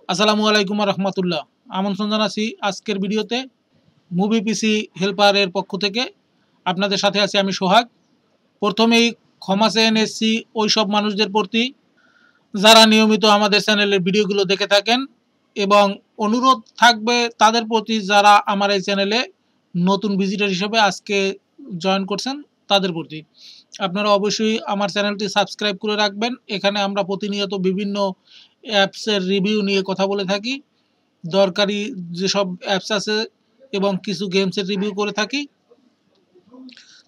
আসসালামু আলাইকুম রহমতুল্লাহ। আমন্ত্রণ জানাচ্ছি আজকের ভিডিওতে মুভি পিসি হেল্পারের পক্ষ থেকে। আপনাদের সাথে আছি আমি সোহাগ। প্রথমেই ক্ষমা চেয়ে এসেছি ওই সব মানুষদের প্রতি যারা নিয়মিত আমাদের চ্যানেলের ভিডিওগুলো দেখে থাকেন, এবং অনুরোধ থাকবে তাদের প্রতি যারা আমার এই চ্যানেলে নতুন ভিজিটর হিসেবে আজকে জয়েন করছেন তাদের প্রতি। আপনারা অবশ্যই আমার চ্যানেলটি সাবস্ক্রাইব করে রাখবেন। এখানে আমরা প্রতিনিয়ত বিভিন্ন অ্যাপসের রিভিউ নিয়ে কথা বলে থাকি, দরকারি যেসব অ্যাপস আছে এবং কিছু গেমসের রিভিউ করে থাকি।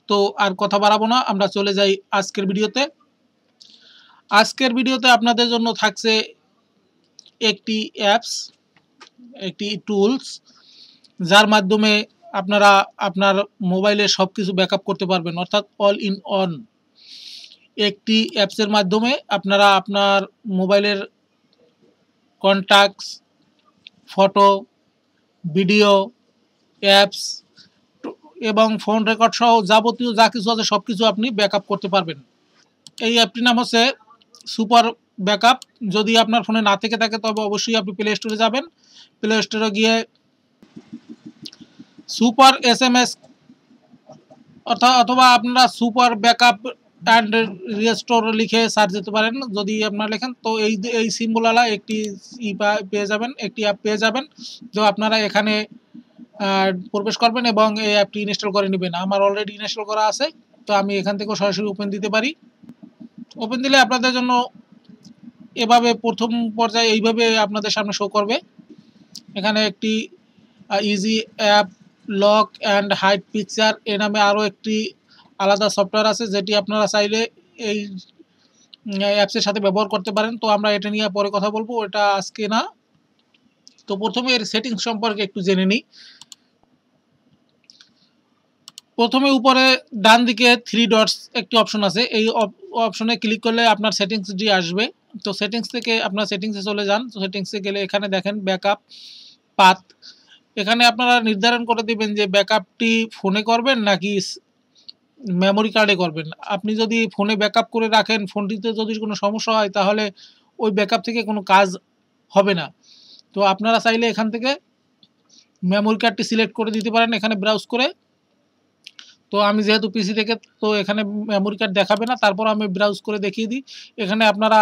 তো আর কথা বাড়াবো না, আমরা চলে যাই আজকের ভিডিওতে। আজকের ভিডিওতে আপনাদের জন্য থাকছে একটি অ্যাপস, একটি টুলস, যার মাধ্যমে আপনারা আপনার মোবাইলে সব কিছু ব্যাকআপ করতে পারবেন, অর্থাৎ অল ইন অন। একটি অ্যাপসের মাধ্যমে আপনারা আপনার মোবাইলের কন্ট্যাক্টস, ফটো, ভিডিও, অ্যাপস এবং ফোন রেকর্ড সহ যাবতীয় যা কিছু আছে সব কিছু আপনি ব্যাকআপ করতে পারবেন। এই অ্যাপটির নাম হচ্ছে সুপার ব্যাকআপ। যদি আপনার ফোনে না থেকে থাকে তবে অবশ্যই আপনি প্লে স্টোরে যাবেন। প্লে স্টোরে গিয়ে সুপার SMS অথবা আপনারা সুপার ব্যাকআপ অ্যান্ড রিস্টোর লিখে সার্চ দিতে পারেন। যদি আপনারা লেখেন তো এই সিম্বলওয়ালা একটি পেয়ে যাবেন, একটি অ্যাপ পেয়ে যাবেন। তো আপনারা এখানে প্রবেশ করবেন এবং এই অ্যাপটি ইনস্টল করে নেবেন। আমার অলরেডি ইনস্টল করা আছে, তো আমি এখান থেকেও সরাসরি ওপেন দিতে পারি। ওপেন দিলে আপনাদের জন্য এভাবে প্রথম পর্যায়ে এইভাবে আপনাদের সামনে শো করবে। এখানে একটি easy app lock and hide picture এ নামে আরও একটি আলাদা সফটওয়্যার আছে, যেটি আপনারা চাইলে এই অ্যাপসের সাথে ব্যবহার করতে পারেন। তো আমরা এটা নিয়ে পরে কথা বলবো, এটা আজকে না। তো প্রথমে এর সেটিংস সম্পর্কে একটু জেনে নিই। প্রথমে উপরে ডান দিকে 3 ডটস একটি অপশন আছে, এই অপশনে ক্লিক করলে আপনার সেটিংসটি আসবে। তো সেটিংস থেকে আপনার সেটিংসে চলে যান। তো সেটিংসে গেলে এখানে দেখেন ব্যাকআপ পাথ। এখানে আপনারা নির্ধারণ করে দিবেন যে ব্যাকআপটি ফোনে করবেন নাকি মেমোরি কার্ডে করবেন। আপনি যদি ফোনে ব্যাকআপ করে রাখেন, ফোনটিতে যদি কোনো সমস্যা হয় তাহলে ওই ব্যাকআপ থেকে কোনো কাজ হবে না। তো আপনারা চাইলে এখান থেকে মেমোরি কার্ডটি সিলেক্ট করে দিতে পারেন এখানে ব্রাউজ করে। তো আমি যেহেতু পিসি থেকে, তো এখানে মেমোরি কার্ড দেখাবে না, তারপর আমি ব্রাউজ করে দেখিয়ে দিই। এখানে আপনারা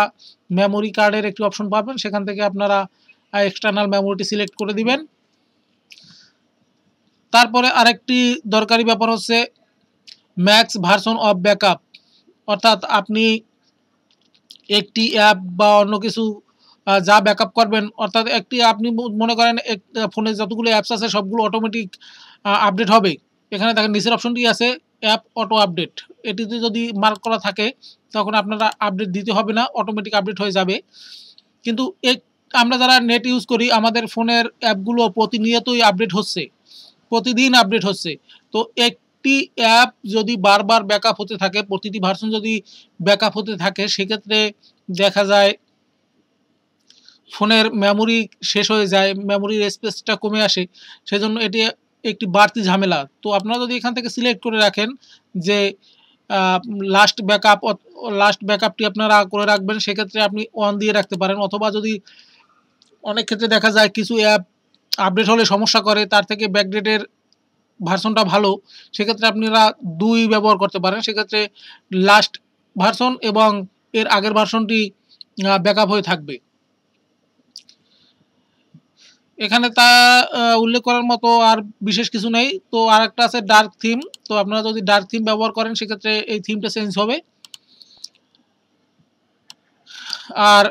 মেমোরি কার্ডের একটি অপশন পাবেন, সেখান থেকে আপনারা এক্সটার্নাল মেমোরিটি সিলেক্ট করে দিবেন। তারপরে আরেকটি দরকারি ব্যাপার হচ্ছে ম্যাক্স ভার্সন অফ ব্যাকআপ, অর্থাৎ আপনি একটি অ্যাপ বা অন্য কিছু যা ব্যাকআপ করবেন, অর্থাৎ একটি আপনি মনে করেন ফোনে যতগুলো অ্যাপস আছে সবগুলো অটোমেটিক আপডেট হবে। এখানে দেখেন নিচের অপশনটি আছে অ্যাপ অটো আপডেট। এটিতে যদি মার্ক করা থাকে তখন আপনারা আপডেট দিতে হবে না, অটোমেটিক আপডেট হয়ে যাবে। কিন্তু আমরা যারা নেট ইউজ করি, আমাদের ফোনের অ্যাপগুলো প্রতিনিয়তই আপডেট হচ্ছে, প্রতিদিন আপডেট হচ্ছে। তো একটি অ্যাপ যদি বারবার ব্যাকআপ হতে থাকে, প্রতিটি ভার্সন যদি ব্যাকআপ হতে থাকে, সেক্ষেত্রে দেখা যায় ফোনের মেমোরি শেষ হয়ে যায়, মেমোরির স্পেসটা কমে আসে। সেজন্য এটি একটি বাড়তি ঝামেলা। তো আপনারা যদি এখান থেকে সিলেক্ট করে রাখেন যে লাস্ট ব্যাকআপটি আপনারা করে রাখবেন, সেক্ষেত্রে আপনি অন দিয়ে রাখতে পারেন। অথবা যদি অনেক ক্ষেত্রে দেখা যায় কিছু অ্যাপ আপডেট হলে সমস্যা করে, তার থেকে ব্যাকডেটের ভার্সনটা ভালো, সেক্ষেত্রে আপনারা 2 ব্যবহার করতে পারেন। সেক্ষেত্রে লাস্ট ভার্সন এবং এর আগের ভার্সনটি ব্যাকআপ হয়ে থাকবে। এখানে তা উল্লেখ করার মতো আর বিশেষ কিছু নেই। তো আরেকটা আছে ডার্ক থিম। তো আপনারা যদি ডার্ক থিম ব্যবহার করেন, সেক্ষেত্রে এই থিমটা চেঞ্জ হবে। আর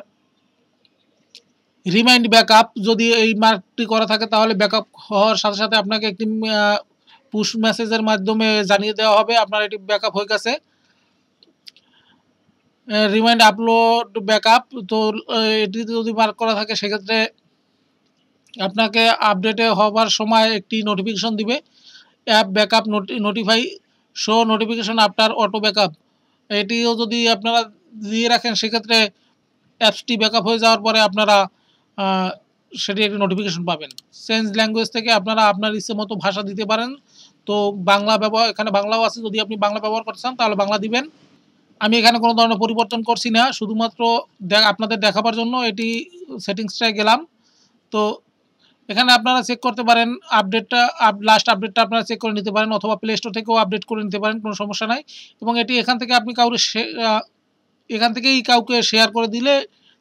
রিমাইন্ড ব্যাকআপ, যদি এই মার্কটি করা থাকে তাহলে ব্যাকআপ হওয়ার সাথে সাথে আপনাকে একটি পুশ মেসেজের মাধ্যমে জানিয়ে দেওয়া হবে আপনার এটি ব্যাকআপ হয়ে গেছে। রিমাইন্ড আপলোড ব্যাকআপ, তো এটিতে যদি মার্ক করা থাকে সেক্ষেত্রে আপনাকে আপডেটে হবার সময় একটি নোটিফিকেশন দিবে, app backup notify show notification after auto backup. এটিও যদি আপনারা দিয়ে রাখেন, সেক্ষেত্রে অ্যাপসটি ব্যাকআপ হয়ে যাওয়ার পরে আপনারা সেটি একটি নোটিফিকেশন পাবেন। চেঞ্জ ল্যাঙ্গুয়েজ থেকে আপনারা আপনার ইচ্ছে মতো ভাষা দিতে পারেন। তো বাংলা ব্যবহার, এখানে বাংলাও আছে, যদি আপনি বাংলা ব্যবহার করতে চান তাহলে বাংলা দিবেন। আমি এখানে কোনো ধরনের পরিবর্তন করছি না, শুধুমাত্র আপনাদের দেখাবার জন্য এটি সেটিংসটায় গেলাম। তো এখানে আপনারা চেক করতে পারেন আপডেটটা, লাস্ট আপডেটটা আপনারা চেক করে নিতে পারেন, অথবা প্লে স্টোর থেকেও আপডেট করে নিতে পারেন, কোনো সমস্যা নাই। এবং এটি এখান থেকে আপনি এখান থেকেই কাউকে শেয়ার করে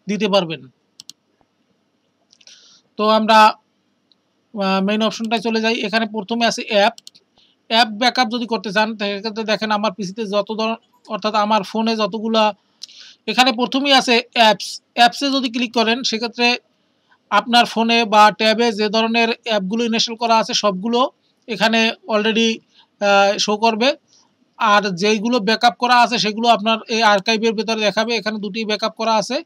দিতে পারবেন। তো আমরা মেইন অপশনটায় চলে যাই। এখানে প্রথমে আছে অ্যাপ ব্যাকআপ যদি করতে চান সেক্ষেত্রে দেখেন আমার পিসিতে অর্থাৎ আমার ফোনে যতগুলা, এখানে প্রথমেই আছে অ্যাপসে যদি ক্লিক করেন সেক্ষেত্রে আপনার ফোনে বা ট্যাবে যে ধরনের অ্যাপগুলো ইনস্টল করা আছে সবগুলো এখানে অলরেডি শো করবে। আর যেইগুলো ব্যাকআপ করা আছে সেগুলো আপনার এই আর্কাইভের ভেতরে দেখাবে। এখানে দুটি ব্যাকআপ করা আছে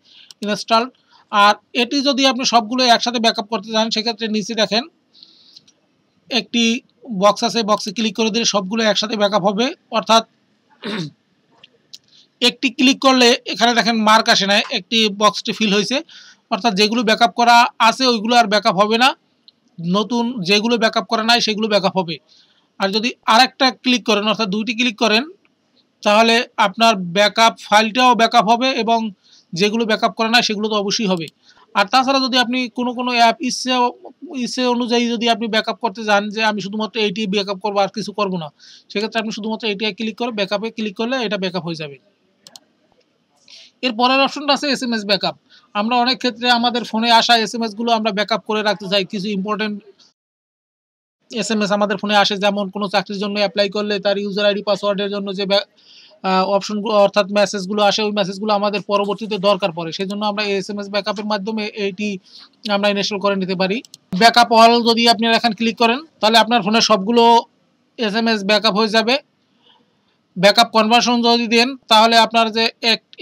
ইনস্টল। আর এটি যদি আপনি সবগুলো একসাথে ব্যাকআপ করতে চান সেক্ষেত্রে নিচে দেখেন একটি বক্স আছে, বক্সে ক্লিক করে দিলে সবগুলো একসাথে ব্যাকআপ হবে। অর্থাৎ একটি ক্লিক করলে এখানে দেখেন মার্ক আসে না, একটি বক্সটি ফিল হয়েছে। অর্থাৎ যেগুলো ব্যাকআপ করা আছে ওইগুলো আর ব্যাকআপ হবে না, নতুন যেগুলো ব্যাকআপ করা নাই সেগুলো ব্যাকআপ হবে। আর যদি আরেকটা ক্লিক করেন অর্থাৎ দুইটি ক্লিক করেন তাহলে আপনার ব্যাকআপ ফাইলটাও ব্যাকআপ হবে এবং যেগুলো ব্যাকআপ করা নাই সেগুলো তো অবশ্যই হবে। আর তাছাড়া যদি আপনি কোনো অ্যাপ ইচ্ছে অনুযায়ী যদি আপনি ব্যাকআপ করতে যান যে আমি শুধুমাত্র এইটি ব্যাকআপ করবো আর কিছু করবো না, সেক্ষেত্রে আপনি শুধুমাত্র এইটি ক্লিক করে ব্যাকআপে ক্লিক করলে এটা ব্যাকআপ হয়ে যাবে। এর পরের অপশনটা আছে এসএমএস ব্যাকআপ। আমরা অনেক ক্ষেত্রে আমাদের ফোনে আসা এসএমএসগুলো আমরা ব্যাকআপ করে রাখতে চাই। কিছু ইম্পর্টেন্ট এসএমএস আমাদের ফোনে আসে, যেমন কোনো চাকরির জন্য অ্যাপ্লাই করলে তার ইউজার আইডি পাসওয়ার্ডের জন্য যে অপশনগুলো অর্থাৎ মেসেজগুলো আসে ওই মেসেজগুলো আমাদের পরবর্তীতে দরকার পড়ে। সেজন্য আমরা এসএমএস ব্যাকআপের মাধ্যমে এইটি আমরা ইনস্টল করে নিতে পারি। ব্যাকআপ অল যদি আপনি এখানে ক্লিক করেন তাহলে আপনার ফোনে সবগুলো এসএমএস ব্যাকআপ হয়ে যাবে। ব্যাকআপ কনভার্সন যদি দেন তাহলে আপনার যে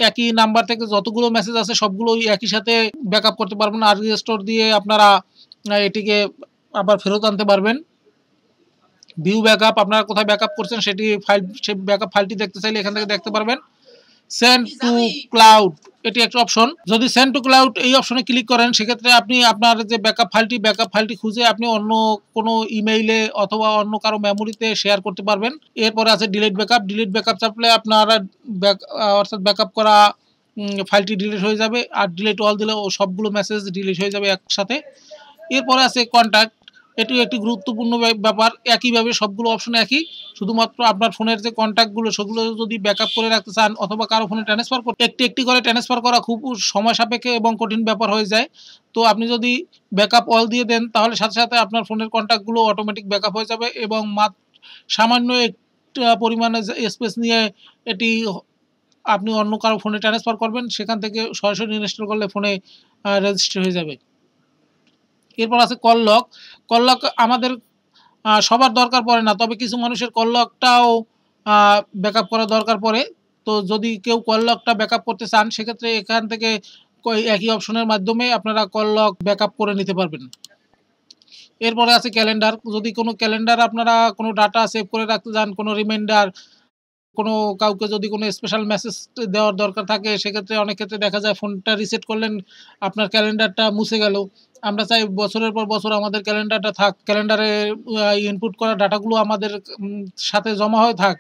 একই নাম্বার থেকে যতগুলো মেসেজ আছে সবগুলো একই সাথে ব্যাকআপ করতে পারবেন। আর রিস্টোর দিয়ে আপনারা এটিকে আবার ফেরত আনতে পারবেন। ভিউ ব্যাকআপ, আপনারা কোথায় ব্যাকআপ করছেন সেটি সেই ব্যাকআপ ফাইলটি দেখতে চাইলে এখান থেকে দেখতে পারবেন। সেন্ড টু ক্লাউড এটি একটা অপশন। যদি সেন্ড টু ক্লাউড এই অপশনে ক্লিক করেন সেক্ষেত্রে আপনি আপনার যে ব্যাকআপ ফাইলটি খুঁজে আপনি অন্য কোনো ইমেইলে অথবা অন্য কারো মেমোরিতে শেয়ার করতে পারবেন। এরপরে আছে ডিলিট ব্যাকআপ চাপলে আপনারা অর্থাৎ ব্যাকআপ করা ফাইলটি ডিলিট হয়ে যাবে। আর ডিলিট অল দিলে সবগুলো মেসেজ ডিলিট হয়ে যাবে একসাথে। এরপরে আছে কন্ট্যাক্ট, এটিও একটি গুরুত্বপূর্ণ ব্যাপার। একইভাবে সবগুলো অপশন একই, শুধুমাত্র আপনার ফোনের যে কন্ট্যাক্টগুলো সেগুলো যদি ব্যাকআপ করে রাখতে চান অথবা কারো ফোনে ট্রান্সফার করতে একটি করে ট্রান্সফার করা খুব সময় সাপেক্ষে এবং কঠিন ব্যাপার হয়ে যায়। তো আপনি যদি ব্যাকআপ অল দিয়ে দেন তাহলে সাথে সাথে আপনার ফোনের কন্ট্যাক্টগুলো অটোমেটিক ব্যাকআপ হয়ে যাবে এবং সামান্য একটা পরিমাণে স্পেস নিয়ে এটি আপনি অন্য কারো ফোনে ট্রান্সফার করবেন, সেখান থেকে সরাসরি ইনস্টল করলে ফোনে রেজিস্টার হয়ে যাবে। এরপর আছে কল লক আমাদের সবার দরকার পড়ে না, তবে কিছু মানুষের কল লকটাও ব্যাকআপ করা দরকার পড়ে। তো যদি কেউ কল লকটা ব্যাকআপ করতে চান সেক্ষেত্রে এখান থেকে একই অপশনের মাধ্যমে আপনারা কল লক ব্যাকআপ করে নিতে পারবেন। এরপরে আছে ক্যালেন্ডার। যদি কোনো ক্যালেন্ডার আপনারা কোনো ডাটা সেভ করে রাখতে চান, কোনো রিমাইন্ডার, কোনো কাউকে যদি কোনো স্পেশাল মেসেজ দেওয়ার দরকার থাকে সেক্ষেত্রে অনেক ক্ষেত্রে দেখা যায় ফোনটা রিসেট করলেন আপনার ক্যালেন্ডারটা মুছে গেল। আমরা চাই বছরের পর বছর আমাদের ক্যালেন্ডারটা থাক, ক্যালেন্ডারে ইনপুট করা ডাটাগুলো আমাদের সাথে জমা হয়ে থাক,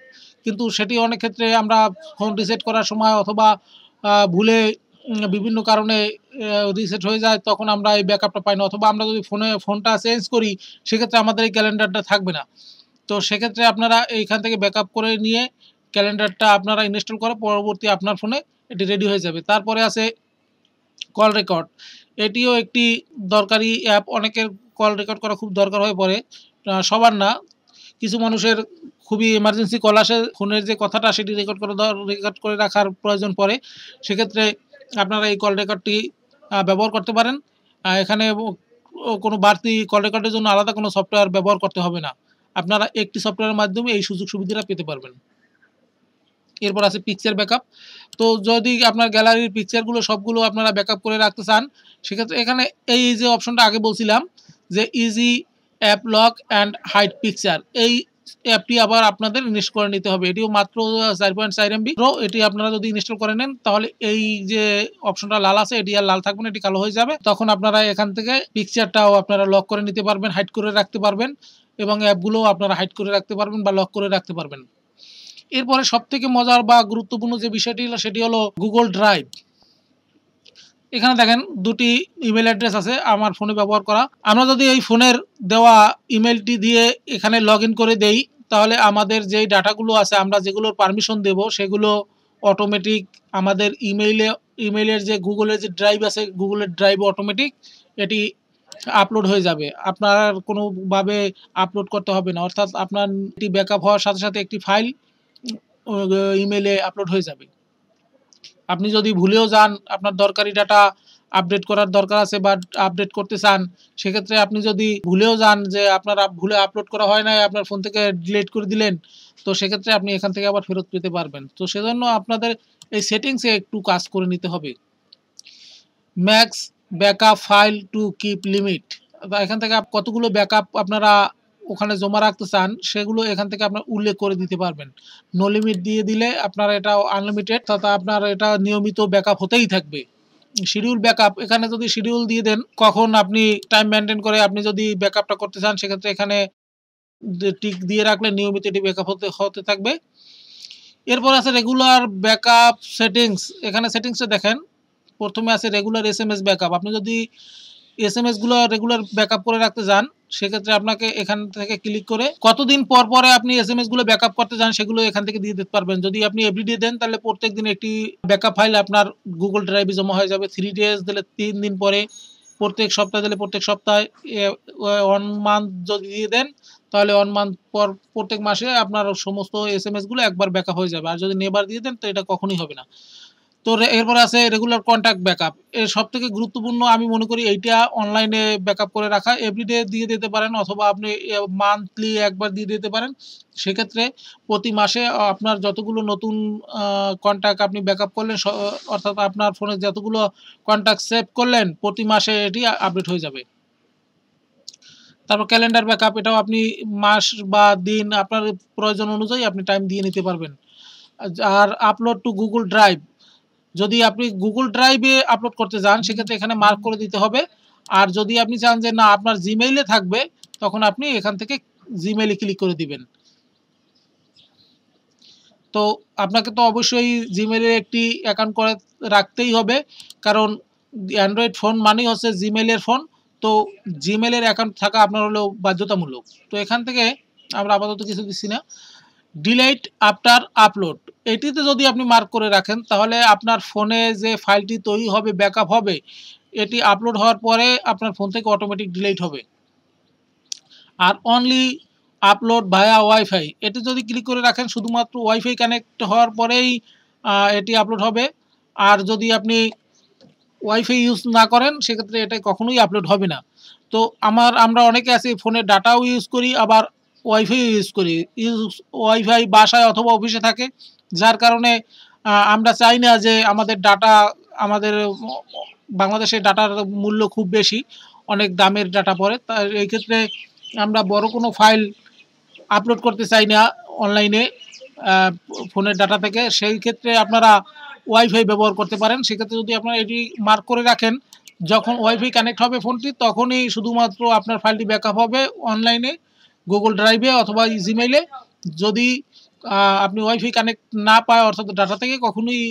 কিন্তু সেটি অনেক ক্ষেত্রে আমরা ফোন রিসেট করার সময় অথবা ভুলে বিভিন্ন কারণে রিসেট হয়ে যায়, তখন আমরা এই ব্যাকআপটা পাই না। অথবা আমরা যদি ফোনটা চেঞ্জ করি সেক্ষেত্রে আমাদের এই ক্যালেন্ডারটা থাকবে না। তো সেক্ষেত্রে আপনারা এইখান থেকে ব্যাকআপ করে নিয়ে ক্যালেন্ডারটা আপনারা ইনস্টল করে পরবর্তী আপনার ফোনে এটি রেডি হয়ে যাবে। তারপরে আছে কল রেকর্ড, এটিও একটি দরকারি অ্যাপ। অনেকের কল রেকর্ড করা খুব দরকার হয়ে পড়ে, সবার না, কিছু মানুষের খুবই এমার্জেন্সি কল আসে, ফোনের যে কথাটা সেটি রেকর্ড করে রাখার প্রয়োজন পড়ে। সেক্ষেত্রে আপনারা এই কল রেকর্ডটি ব্যবহার করতে পারেন। এখানে কোনো বাড়তি কল রেকর্ডের জন্য আলাদা কোনো সফটওয়্যার ব্যবহার করতে হবে না, আপনারা একটি সফটওয়্যারের মাধ্যমে এই সুযোগ সুবিধাটা পেতে পারবেন। এরপর আছে পিকচার ব্যাকআপ। তো যদি আপনার গ্যালারির পিকচারগুলো সবগুলো আপনারা ব্যাকআপ করে রাখতে চান সেক্ষেত্রে এখানে এই যে অপশনটা আগে বলছিলাম যে easy app lock and hide picture, এই অ্যাপটি আবার আপনাদের ইনস্টল করে নিতে হবে। এটিও মাত্র 4.4 MB। এটি আপনারা যদি ইনস্টল করে নেন তাহলে এই যে অপশনটা লাল আছে এটি আর লাল থাকবে না, এটি কালো হয়ে যাবে। তখন আপনারা এখান থেকে পিকচারটাও আপনারা লক করে নিতে পারবেন, হাইড করে রাখতে পারবেন এবং অ্যাপগুলোও আপনারা হাইড করে রাখতে পারবেন বা লক করে রাখতে পারবেন। এরপরে সবথেকে মজার বা গুরুত্বপূর্ণ যে বিষয়টি হলো সেটি হলো গুগল ড্রাইভ। এখানে দেখেন দুটি ইমেল অ্যাড্রেস আছে আমার ফোনে ব্যবহার করা। আমরা যদি এই ফোনের দেওয়া ইমেলটি দিয়ে এখানে লগ ইন করে দেই, তাহলে আমাদের যেই ডাটাগুলো আছে আমরা যেগুলোর পারমিশন দেব সেগুলো অটোমেটিক আমাদের ইমেইলের যে গুগলের যে ড্রাইভ আছে গুগলের ড্রাইভ অটোমেটিক এটি আপলোড হয়ে যাবে। আপনার কোনোভাবে আপলোড করতে হবে না, অর্থাৎ আপনার এটি ব্যাকআপ হওয়ার সাথে সাথে একটি ফাইল ইমেইলে আপলোড হয়ে যাবে। আপনি যদি ভুলেও যান আপনার দরকারি ডাটা আপডেট করার দরকার আছে বা আপডেট করতে চান, সেক্ষেত্রে আপনি যদি ভুলেও যান যে আপনার ভুলে আপলোড করা হয় নাই, আপনার ফোন থেকে ডিলিট করে দিলেন, তো সেক্ষেত্রে আপনি এখান থেকে আবার ফেরত পেতে পারবেন। তো সেজন্য আপনাদের এই সেটিংসে একটু কাজ করে নিতে হবে। Max backup file to keep limit, এখান থেকে কতগুলো ব্যাকআপ আপনারা ওখানে জমা রাখতে চান সেগুলো এখান থেকে আপনার উল্লেখ করে দিতে পারবেন। নো লিমিট দিয়ে দিলে আপনার এটা আনলিমিটেড, তথা আপনার এটা নিয়মিত ব্যাকআপ হতেই থাকবে। শিডিউল ব্যাকআপ, এখানে যদি শিডিউল দিয়ে দেন কখন আপনি টাইম মেনটেন করে আপনি যদি ব্যাকআপটা করতে চান, সেক্ষেত্রে এখানে টিক দিয়ে রাখলে নিয়মিত এটি ব্যাকআপ হতে থাকবে। এরপর আছে রেগুলার ব্যাকআপ সেটিংস। এখানে সেটিংসে দেখেন প্রথমে আছে রেগুলার এসএমএস ব্যাকআপ। আপনি যদি এসএমএসগুলো রেগুলার ব্যাকআপ করে রাখতে চান, সেক্ষেত্রে আপনাকে এখান থেকে ক্লিক করে কতদিন পর পরে আপনি এসএমএসগুলো ব্যাকআপ করতে চান সেগুলো এখান থেকে দিয়ে দিতে পারবেন। যদি আপনি এভরিডে দেন তাহলে প্রত্যেকদিন একটি ব্যাকআপ ফাইল আপনার গুগল ড্রাইভে জমা হয়ে যাবে। 3 ডেজ দিলে 3 দিন পরে, প্রত্যেক সপ্তাহে দিলে প্রত্যেক সপ্তাহে, 1 মান্থ যদি দিয়ে দেন তাহলে 1 মান্থ পর প্রত্যেক মাসে আপনার সমস্ত এসএমএসগুলো একবার ব্যাকআপ হয়ে যাবে। আর যদি নেবার দিয়ে দেন তো এটা কখনোই হবে না। তো এরপরে আছে রেগুলার কন্ট্যাক্ট ব্যাকআপ। এর সবথেকে গুরুত্বপূর্ণ আমি মনে করি এইটা অনলাইনে ব্যাকআপ করে রাখা। এভরিডে দিয়ে দিতে পারেন অথবা আপনি মান্থলি একবার দিয়ে দিতে পারেন। সেক্ষেত্রে প্রতি মাসে আপনার যতগুলো নতুন কন্ট্যাক্ট আপনি ব্যাকআপ করলেন, অর্থাৎ আপনার ফোনে যতগুলো কন্ট্যাক্ট সেভ করলেন প্রতি মাসে এটি আপডেট হয়ে যাবে। তারপর ক্যালেন্ডার ব্যাকআপ, এটাও আপনি মাস বা দিন আপনার প্রয়োজন অনুযায়ী আপনি টাইম দিয়ে নিতে পারবেন। আর আপলোড টু গুগল ড্রাইভ, যদি আপনি গুগল ড্রাইভে আপলোড করতে যান সেক্ষেত্রে এখানে মার্ক করে দিতে হবে। আর যদি আপনি চান যে না আপনার জিমেইলে থাকবে, তখন আপনি এখান থেকে জিমেইলে ক্লিক করে দিবেন। তো আপনাকে তো অবশ্যই জিমেইলে একটি অ্যাকাউন্ট করে রাখতেই হবে, কারণ অ্যান্ড্রয়েড ফোন মানেই হচ্ছে জিমেইলের ফোন। তো জিমেইলের অ্যাকাউন্ট থাকা আপনার হলো বাধ্যতামূলক। তো এখান থেকে আমরা আপাতত কিছু দিচ্ছি না। ডিলেট আফটার আপলোড, এটিতে যদি আপনি মার্ক করে রাখেন তাহলে আপনার ফোনে যে ফাইলটি তৈরি হবে ব্যাকআপ হবে, এটি আপলোড হওয়ার পরে আপনার ফোন থেকে অটোমেটিক ডিলিট হবে। আর অনলি আপলোড ভায়া ওয়াইফাই, এটি যদি ক্লিক করে রাখেন শুধুমাত্র ওয়াইফাই কানেক্ট হওয়ার পরেই এটি আপলোড হবে। আর যদি আপনি ওয়াইফাই ইউজ না করেন সেক্ষেত্রে এটা কখনোই আপলোড হবে না। তো আমরা অনেকে আছি ফোনে ডাটাও ইউজ করি, আবার ওয়াইফাই ইউজ করি। ওয়াইফাই বাসায় অথবা অফিসে থাকে, যার কারণে আমরা চাই না যে আমাদের ডাটা, আমাদের বাংলাদেশের ডাটার মূল্য খুব বেশি, অনেক দামের ডাটা পড়ে। তাই এই ক্ষেত্রে আমরা বড় কোনো ফাইল আপলোড করতে চাই না অনলাইনে ফোনের ডাটা থেকে। সেই ক্ষেত্রে আপনারা ওয়াইফাই ব্যবহার করতে পারেন। সেক্ষেত্রে যদি আপনারা এটি মার্ক করে রাখেন, যখন ওয়াইফাই কানেক্ট হবে ফোনটি তখনই শুধুমাত্র আপনার ফাইলটি ব্যাকআপ হবে অনলাইনে গুগল ড্রাইভে অথবা জিমেইলে। যদি আপনি ওয়াইফাই কানেক্ট না পায় অর্থাৎ ডাটা থেকে, কখনোই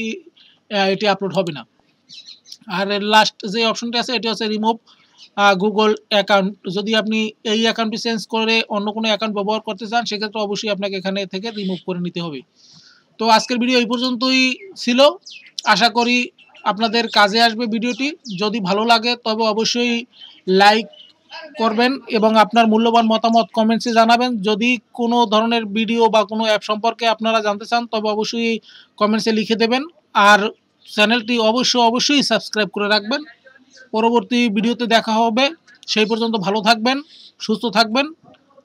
এটি আপলোড হবে না। আর লাস্ট যে অপশনটি আছে এটি হচ্ছে রিমুভ গুগল অ্যাকাউন্ট। যদি আপনি এই অ্যাকাউন্টটি চেঞ্জ করে অন্য কোনো অ্যাকাউন্ট ব্যবহার করতে চান সেক্ষেত্রে অবশ্যই আপনাকে এখানে থেকে রিমুভ করে নিতে হবে। তো আজকের ভিডিও এই পর্যন্তই ছিল। আশা করি আপনাদের কাজে আসবে ভিডিওটি। যদি ভালো লাগে তবে অবশ্যই লাইক করবেন এবং আপনার মূল্যবান মতামত কমেন্টসে জানাবেন। যদি কোনো ধরনের ভিডিও বা কোনো অ্যাপ সম্পর্কে আপনারা জানতে চান তবে অবশ্যই কমেন্টসে লিখে দেবেন। আর চ্যানেলটি অবশ্যই সাবস্ক্রাইব করে রাখবেন। পরবর্তী ভিডিওতে দেখা হবে। সেই পর্যন্ত ভালো থাকবেন, সুস্থ থাকবেন।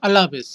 আল্লাহ হাফেজ।